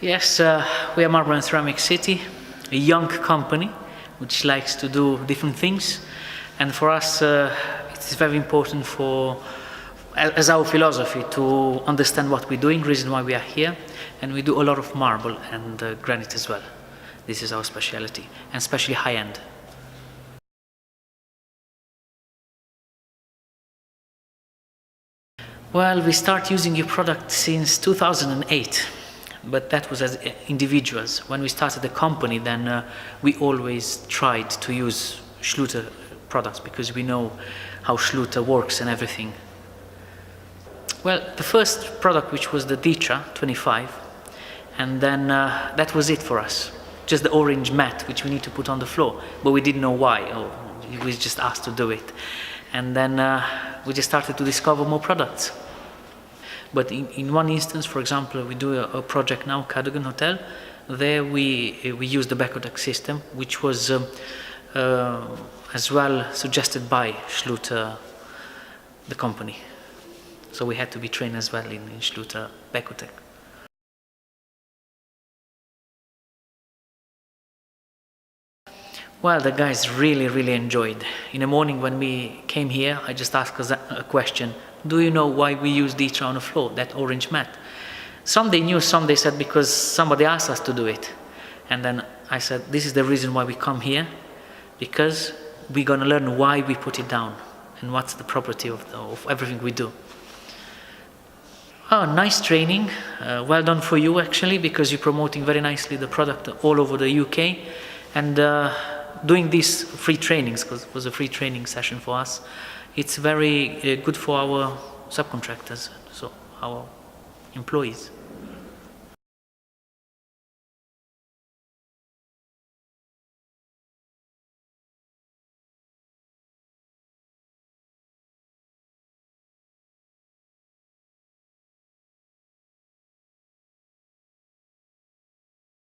Yes, we are Marble and Ceramic City, a young company which likes to do different things, and for us it's very important as our philosophy to understand what we're doing, reason why we are here, and we do a lot of marble and granite as well. This is our specialty, and especially high-end. Well, we start using your product since 2008, but that was as individuals. When we started the company, then we always tried to use Schluter products because we know how Schluter works and everything. Well, the first product, which was the Ditra 25, and then that was it for us. Just the orange mat, which we need to put on the floor, but we didn't know why. We was just asked to do it. And then we just started to discover more products. But in one instance, for example, we do a project now, Cadogan Hotel. There we use the BEKOTEC system, which was as well suggested by Schluter, the company. So we had to be trained as well in Schluter BEKOTEC. Well, the guys really enjoyed. In the morning when we came here, I just asked a question. Do you know why we use Ditra on the floor, that orange mat? Some they knew, some they said because somebody asked us to do it. And then I said, this is the reason why we come here, because we're going to learn why we put it down and what's the property of everything we do. Oh, nice training. Well done for you, actually, because you're promoting very nicely the product all over the UK. And doing these free trainings, because it was a free training session for us, it's very good for our subcontractors, so our employees.